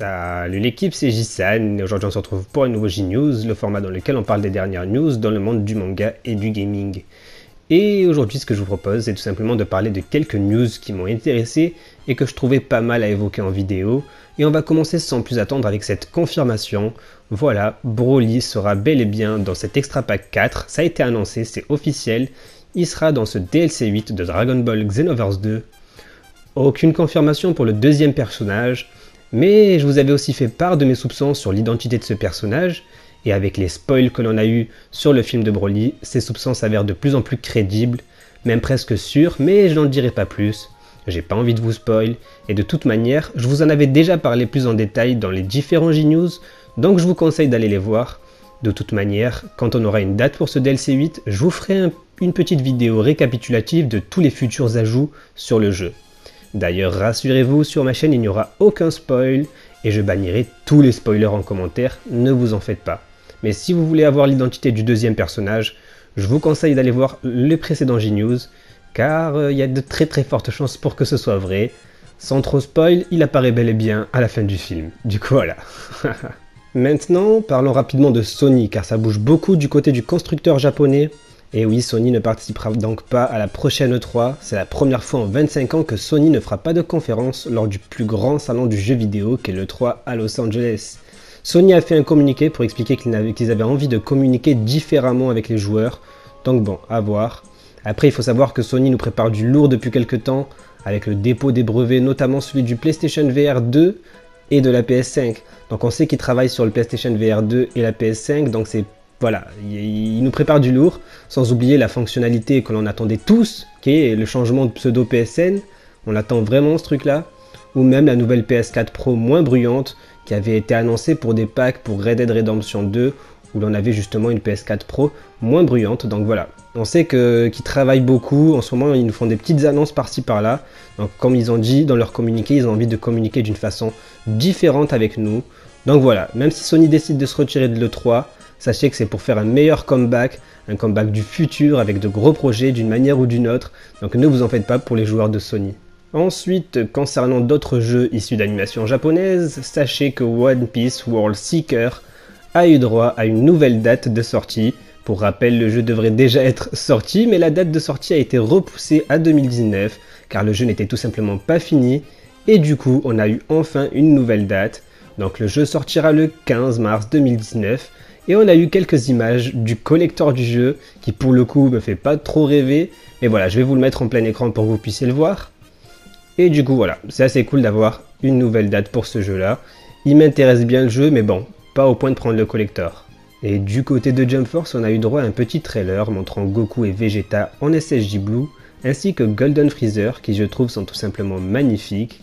Salut l'équipe, c'est Jisan et aujourd'hui on se retrouve pour un nouveau J-News, le format dans lequel on parle des dernières news dans le monde du manga et du gaming. Et aujourd'hui ce que je vous propose c'est tout simplement de parler de quelques news qui m'ont intéressé et que je trouvais pas mal à évoquer en vidéo. Et on va commencer sans plus attendre avec cette confirmation. Voilà, Broly sera bel et bien dans cet Extra Pack 4, ça a été annoncé, c'est officiel. Il sera dans ce DLC 8 de Dragon Ball Xenoverse 2. Aucune confirmation pour le deuxième personnage. Mais je vous avais aussi fait part de mes soupçons sur l'identité de ce personnage, et avec les spoils que l'on a eu sur le film de Broly, ces soupçons s'avèrent de plus en plus crédibles, même presque sûrs, mais je n'en dirai pas plus. J'ai pas envie de vous spoil, et de toute manière, je vous en avais déjà parlé plus en détail dans les différents J-News, donc je vous conseille d'aller les voir. De toute manière, quand on aura une date pour ce DLC 8, je vous ferai une petite vidéo récapitulative de tous les futurs ajouts sur le jeu. D'ailleurs, rassurez-vous, sur ma chaîne il n'y aura aucun spoil et je bannirai tous les spoilers en commentaire, ne vous en faites pas. Mais si vous voulez avoir l'identité du deuxième personnage, je vous conseille d'aller voir les précédents J-News, car il y a de très fortes chances pour que ce soit vrai. Sans trop spoil, il apparaît bel et bien à la fin du film. Du coup voilà. Maintenant, parlons rapidement de Sony, car ça bouge beaucoup du côté du constructeur japonais. Et oui, Sony ne participera donc pas à la prochaine E3, c'est la première fois en 25 ans que Sony ne fera pas de conférence lors du plus grand salon du jeu vidéo qu'est l'E3 à Los Angeles. Sony a fait un communiqué pour expliquer qu'ils avaient envie de communiquer différemment avec les joueurs, donc bon, à voir. Après, il faut savoir que Sony nous prépare du lourd depuis quelques temps, avec le dépôt des brevets, notamment celui du PlayStation VR 2 et de la PS5. Donc on sait qu'ils travaillent sur le PlayStation VR 2 et la PS5, donc c'est... Voilà, il nous prépare du lourd, sans oublier la fonctionnalité que l'on attendait tous, qui est le changement de pseudo PSN, on attend vraiment ce truc-là, ou même la nouvelle PS4 Pro moins bruyante, qui avait été annoncée pour des packs pour Red Dead Redemption 2, où l'on avait justement une PS4 Pro moins bruyante, donc voilà. On sait qu'ils travaillent beaucoup, en ce moment ils nous font des petites annonces par-ci par-là, donc comme ils ont dit dans leur communiqué, ils ont envie de communiquer d'une façon différente avec nous, donc voilà, même si Sony décide de se retirer de l'E3, sachez que c'est pour faire un meilleur comeback, un comeback du futur avec de gros projets d'une manière ou d'une autre, donc ne vous en faites pas pour les joueurs de Sony. Ensuite, concernant d'autres jeux issus d'animation japonaise, sachez que One Piece World Seeker a eu droit à une nouvelle date de sortie. Pour rappel, le jeu devrait déjà être sorti, mais la date de sortie a été repoussée à 2019, car le jeu n'était tout simplement pas fini, et du coup on a eu enfin une nouvelle date. Donc le jeu sortira le 15 mars 2019, et on a eu quelques images du collector du jeu, qui pour le coup me fait pas trop rêver, mais voilà, je vais vous le mettre en plein écran pour que vous puissiez le voir. Et du coup voilà, c'est assez cool d'avoir une nouvelle date pour ce jeu là. Il m'intéresse bien le jeu, mais bon, pas au point de prendre le collector. Et du côté de Jump Force, on a eu droit à un petit trailer montrant Goku et Vegeta en SSJ Blue, ainsi que Golden Freezer, qui je trouve sont tout simplement magnifiques.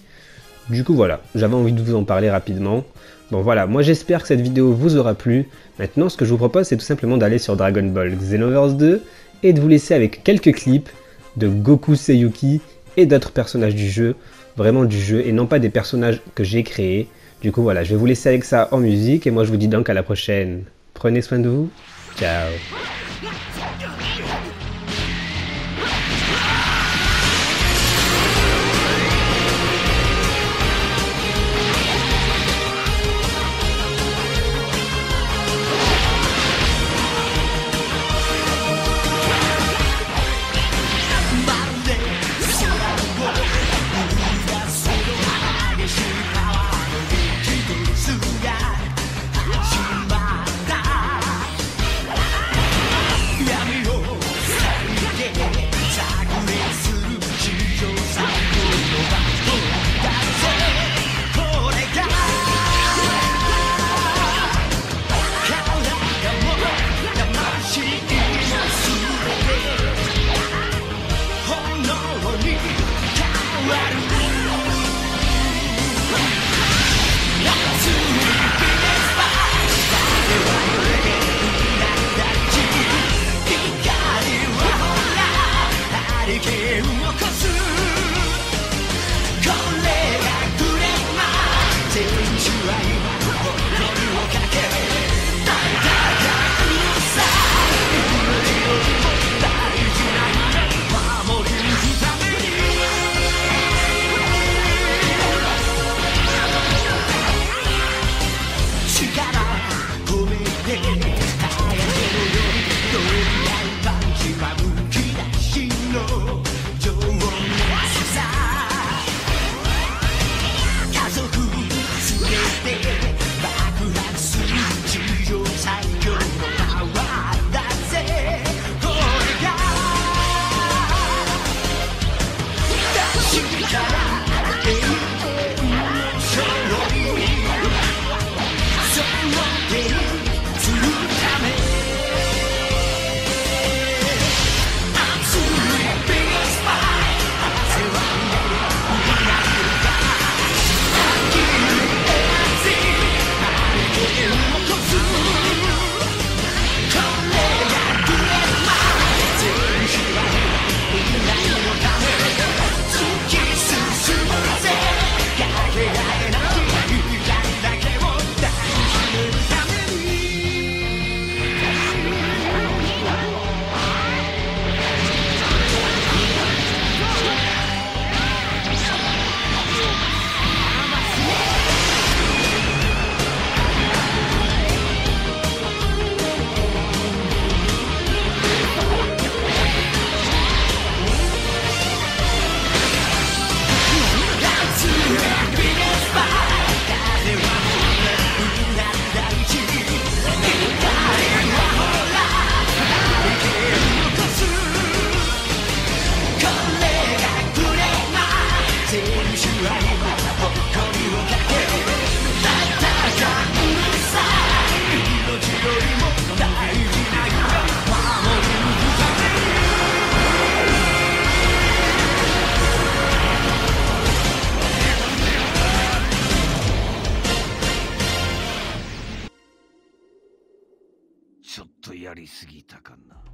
Du coup voilà, j'avais envie de vous en parler rapidement. Bon voilà, moi j'espère que cette vidéo vous aura plu. Maintenant ce que je vous propose c'est tout simplement d'aller sur Dragon Ball Xenoverse 2 et de vous laisser avec quelques clips de Goku Seiyuki et d'autres personnages du jeu, vraiment du jeu et non pas des personnages que j'ai créés. Du coup voilà, je vais vous laisser avec ça en musique et moi je vous dis donc à la prochaine. Prenez soin de vous, ciao. ちょっとやりすぎたかな。